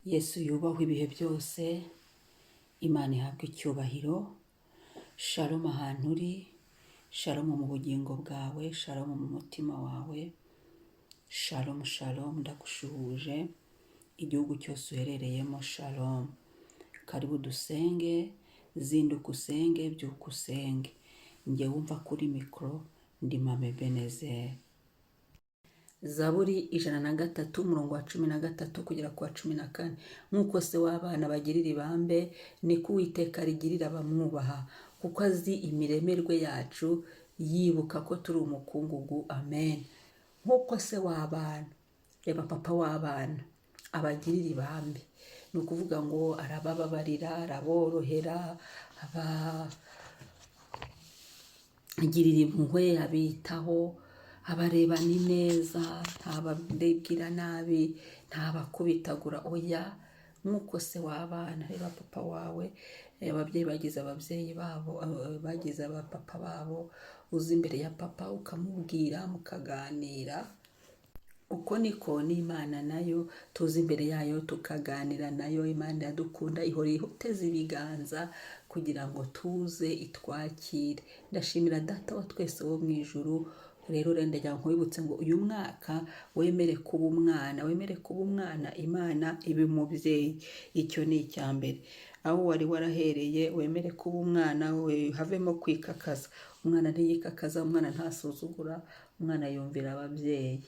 Yesu yubahwe ibihe byose, Imana ihabwe icyubahiro. Shalom ahantu uri, shalom mu bugingo bwawe, shalom mu mutima wawe, shalom shalom, ndagushuhuje igihugu cyose uherereyemo, shalom. Karibu dusenge, zinduka usenge, byuka usenge. Njye wumva kuri mikoro ndi Mame Benezeri. Zaburi 103 umurongo wa 13 kugera ku wa 14. Nk'uko se w'abana bagirira ibambe, niko Uwiteka rigirira abamwubaha, kuko azi imiremerwe yacu, yibuka ko turi umukungugu. Amen. Nk'uko se w'abana, reba papa w'abana, abagirira ibambe, ni ukuvuga ngo arabababarira, araborohera, abagirira impuhwe, abitaho, abareba ni neza, ntababwira nabi, ntabakubitagura. Oya, nk'uko se w'abana, reba papa wawe, ababyeyi bagize ababyeyi babo, bagize abapapa babo, uzi imbere ya papa ukamubwira mukaganira. Uko niko n'Imana nayo tuzi imbere yayo tukaganira nayo. Imana iradukunda, ihora iteze ibiganza kugira ngo tuze itwakire. Ndashimira Data wa twese wo mu ijuru. Rero ndagira ngo wibutse ngo uyu mwaka wemere kuba umwana, wemere kuba umwana, Imana ibe umubyeyi. Icyo ni icya mbere. Aho wari warahereye wemere kuba umwana, we havemo kwikakaza. Umwana ntiyikakaza, umwana ntasuzugura, umwana yumvira ababyeyi.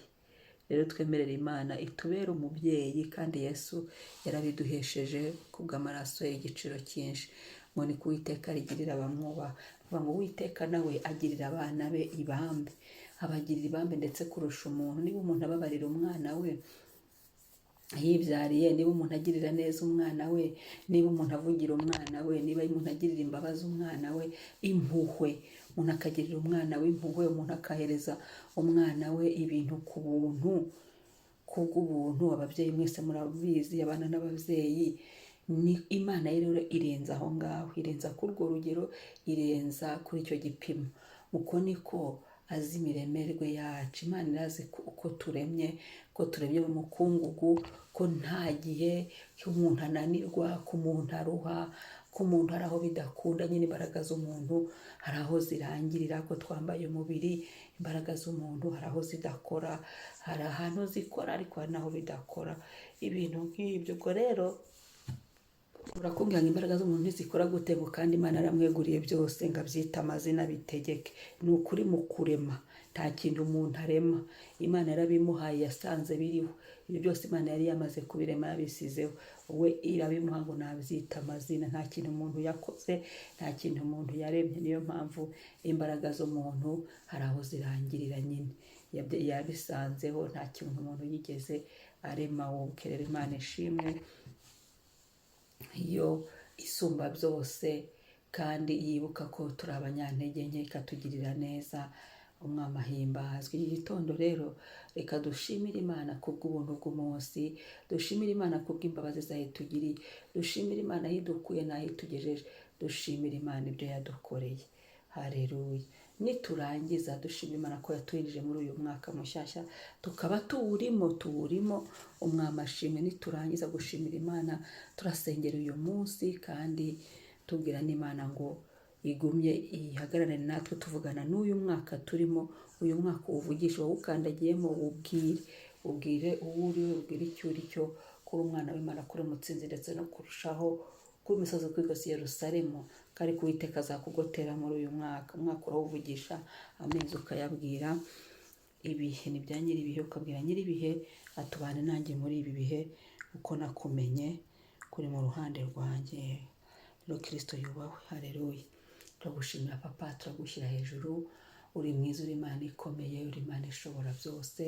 Rero twemerera Imana itubere umubyeyi, kandi Yesu yarabiduhesheje kubw'amaraso ye igiciro cyinshi. Ngo ni Uwiteka rigirira abamwubaha. Ngo Uwiteka nawe agirira abana be ibambe, abagirira ibambe ndetse kurusha umuntu. Niba umuntu ababarira umwana we yibyariye, niba umuntu agirira neza umwana we, niba umuntu avugira umwana we, niba umuntu agirira imbabazi umwana we, impuhwe, umuntu akagirira umwana we impuhwe, umuntu akahereza umwana we ibintu ku buntu, kubw'ubuntu. Ababyeyi mwese murabizi, abana n'ababyeyi, ni Imana rero irenza aho ngaho, irenza kuri urwo rugero, irenza kuri icyo gipimo. Uko niko azi imiremerwe yacu. Imana irazi uko turemye, ko turemye mu mukungugu, ko nta gihe umuntu ananirwa, ko umuntu aruha, ko umuntu hari aho bidakunda. Nyine imbaraga z'umuntu hari aho zirangirira, ko twambaye umubiri. Imbaraga z'umuntu hari aho zidakora, hari ahantu zikora ariko hari n'aho bidakora, ibintu nk'ibyo. Ubwo rero urakubwira ngo imbaraga z'umuntu ntizikora gute? Ngo kandi Imana yaramweguriye byose, ngo abyite amazina bitegeke. Ni ukuri mu kurema nta kintu umuntu arema, Imana yarabimuhaye, yasanze biriho. Ibyo byose Imana yari yamaze kubirema, yabisizeho, we irabimuha ngo nabyita amazina. Nta kintu umuntu yakoze, nta kintu umuntu yaremye. Niyo mpamvu imbaraga z'umuntu hari aho zirangirira. Nyine yabisanzeho, nta kintu umuntu yigeze arema. Wowe ukerera Imana ishimwe, iyo isumba byose kandi yibuka ko turi abanyantege nke, ikatugirira neza. Umwami ahimbazwe. Iki gitondo rero reka dushimire Imana kubw'ubuntu bw'umunsi, dushimire Imana kubw'imbabazi zayo tugiriye, dushimire Imana aho idukuye n'aho itugejeje, dushimire Imana ibyo yadukoreye. Haleluya. Niturangiza dushimire Imana ko yaturinjije muri uyu mwaka mushyashya, tukaba tuwurimo. Umwami ashimwe. Niturangiza gushimira Imana, turasengera uyu munsi kandi tubwira n'Imana ngo igumye ihagararane natwe, tuvugana n'uyu mwaka turimo. Uyu mwaka uwuvugisha, wawukandagiyemo, ubwire uwo uri we, ubwire icyo uri cyo, kuri umwana w'Imana, kuri umutsinzi, ndetse no kurushaho kuri imisozi kwigose Yerusalemu, kandi Uwiteka azakugotera muri uyu mwaka. Umwaka urawuvugisha, amezi ukayabwira. Ibihe ni bya nyir'ibihe, ukabwira nyir'ibihe atubane nanjye muri ibi bihe, uko nakumenye kuri mu ruhande rwanjye. Rero Kristo yubahwe. Haleluya. Turagushimira papa, turagushyira hejuru. Uri mwiza, uri Imana ikomeye, uri Imana ishobora byose,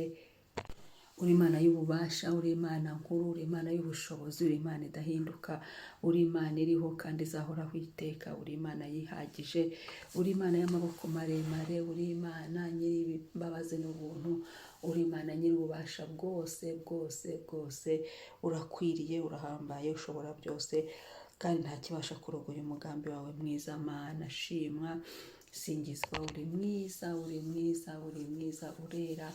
uri Imana y'ububasha, uri Imana nkuru, uri Imana y'ubushobozi, uri Imana idahinduka, uri Imana iriho kandi izahoraho iteka, uri Imana yihagije, uri Imana y'amaboko maremare, uri Imana nyir'imbabazi n'ubuntu, uri Imana nyir'ububasha bwose bwose bwose. Urakwiriye, urahambaye, ushobora byose, kandi nta kibasha kurogoya umugambi wawe mwiza. Mana shimwa, singizwa. Uri mwiza, uri mwiza, uri mwiza, urera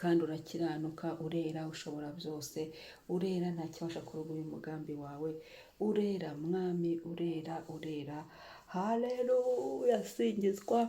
kandi urakiranuka, urera, ushobora byose, urera, nta kibasha kurogoya umugambi wawe, urera mwami, urera, urera. Haleluya, singizwa,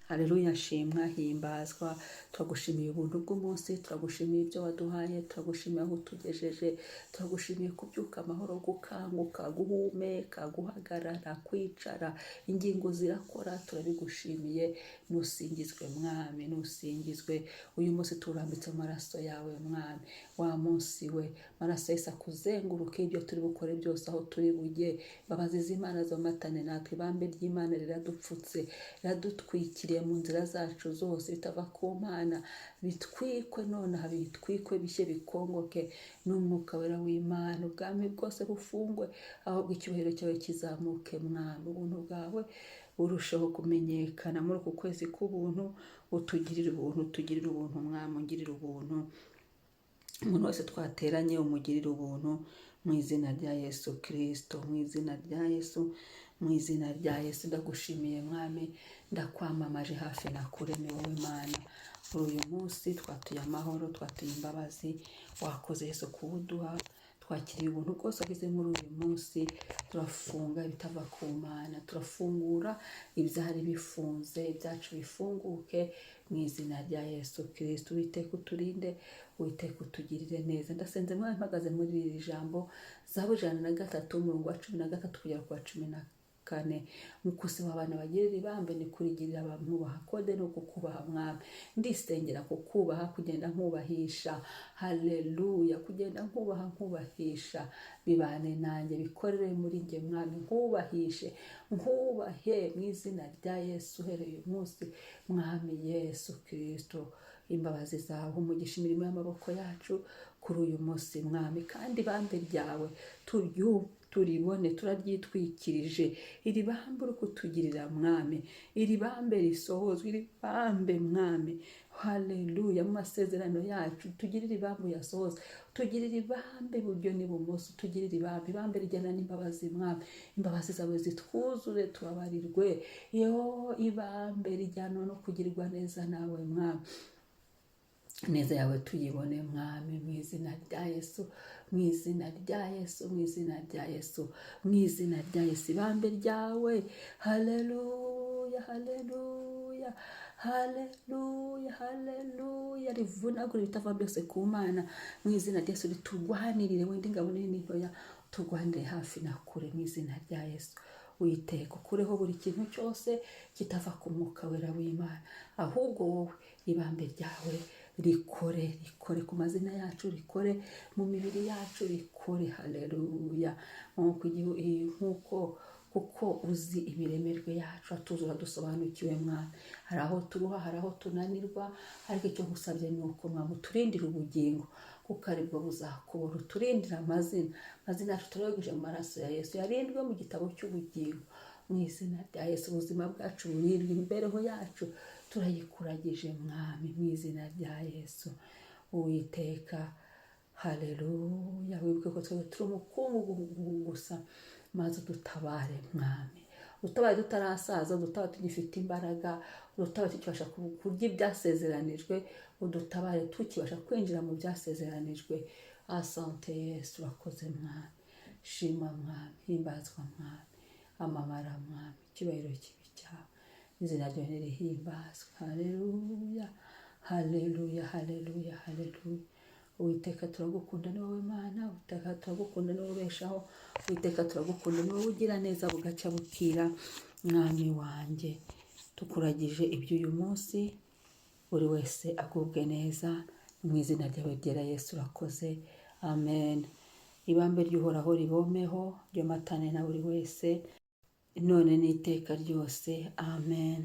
haleluya, shimwa, himbazwa. Turagushimiye ubuntu bw'umunsi, turagushimiye ibyo waduhaye, turagushimiye aho utugejeje, turagushimiye kubyuka amahoro, gukanguka, guhumeka, guhagarara, kwicara, ingingo zirakora, turabigushimiye. Nusingizwe mwami, nusingizwe. Uyu munsi turambitse amaraso yawe mwami, wa munsi we maraso yese akuzenguruke, ibyo turi bukore byose, aho turi bujye, imbabazi z'Imana zomatane natwe, ibambe ry'Imana riradupfutse, riradutwikiriye mu nzira zacu zose, bitava ku Mana, bitwikwe nonaha, bitwikwe, bishye, bikongoke n'umwuka wera w'Imana, ubwami bwose bufungwe, ahubwo icyubahiro cyawe kizamuke mwami, ubuntu bwawe urushaho kumenyekana muri uku kwezi k'ubuntu. Utugirire ubuntu, utugirire ubuntu mwami, ungirire ubuntu. Umuntu wese twateranye umugirire ubuntu, mu izina rya Yesu Kristo, mu izina rya Yesu, mu izina rya Yesu. Ndagushimiye mwami, ndakwamamaje hafi na kure, ni wowe Mana. Muri uyu munsi twatuye amahoro, twatuye imbabazi, wakoze Yesu kuwuduha, twakiriye ubuntu bwose wagize muri uyu munsi. Turafunga ibitava ku Mana, turafungura ibyari bifunze, ibyacu bifunguke mu izina rya Yesu Kristo. Uwiteka uturinde, Uwiteka utugirire neza. Ndasenze mwami, mpagaze muri iri jambo, Zaburi 103 umurongo wa 13 kugera ku wa 14. Mukuse w'abana bagirira ibambe, ni kurigirira abamwubaha, kode no kukubaha mwami. Ndisengera kukubaha, kugenda nkubahisha. Haleluya, kugenda nkubaha, nkubahisha. Bibane nanjye, bikorere muri njye mwami, nkubahishe, nkubahe mu izina rya Yesu. Uhereye uyu munsi mwami Yesu Kristo, imbabazi zawe, umugisha imirimo y'amaboko yacu kuri uyu munsi mwami, kandi ibambe ryawe turibone, turaryitwikirije. Iri bambe uri kutugirira mwami, iri bambe risohozwe, iri bambe mwami. Haleluya, mu masezerano yacu tugirire ibambe uyasohoze, tugirire ibambe iburyo n'ibumoso, tugirire ibambe rijyana n'imbabazi mwami. Imbabazi zawe zitwuzure, tubabarirwe. Yo ibambe rijyana no kugirirwa neza nawe mwami, neza yawe tuyibone mwami, mu izina rya Yesu, mu izina rya Yesu, mu izina rya Yesu, mu izina rya Yesu. Ibambe ryawe, haleluya, haleluya, haleluya, haleluya, rivunagura ibitava byose ku Mana, mu izina rya Yesu. Riturwanirire, wenda ingabo nini ntoya, turwanire hafi na kure, mu izina rya Yesu. Uwiteka ukureho buri kintu cyose kitava ku mwuka wera w'Imana, ahubwo wowe ibambe ryawe rikore, rikore ku mazina yacu, rikore mu mibiri yacu, rikore. Haleluya, kuko uzi ibiremerwe yacu, atuzura dusobanukiwe mwami. Hari aho turuha, hari aho tunanirwa, ariko icyo ngusabye ni uko mwami uturindira ubugingo, kuko aribwo buzakubura. Uturindira amazina yacu turayaguje mu maraso ya Yesu, yarindwe mu gitabo cy'ubugingo, mu izina rya Yesu. Ubuzima bwacu burindwe, imibereho yacu turayikuragije mwami, mu izina rya Yesu. Uwiteka, haleluya, wibuke ko twebwe turi umukungugu gusa, maze udutabare mwami, udutabare tutarasaza, udutabare tugifite imbaraga, udutabare tukibasha kurya ibyasezeranijwe, udutabare tukibasha kwinjira mu byasezeranijwe. Asante Yesu, urakoze mwami, shima mwami, himbazwa mwami, amamara mwami, icyubahiro kibi cyawe, izina ryawe nirihimbazwe. Haleluya, haleluya, haleluya, haleluya. Uwiteka turagukunda, ni wowe Mana. Uwiteka turagukunda, ni wowe ubeshaho. Uwiteka turagukunda, ni wowe ugira neza bugacya bukira. Mwami wanjye, tukuragije iby'uyu munsi, buri wese agubwe neza, mu izina ryawe ryera Yesu, urakoze. Amen. Ibambe ry'Uhoraho ribomeho, ryomatane na buri wese, none n'iteka ryose. Amen.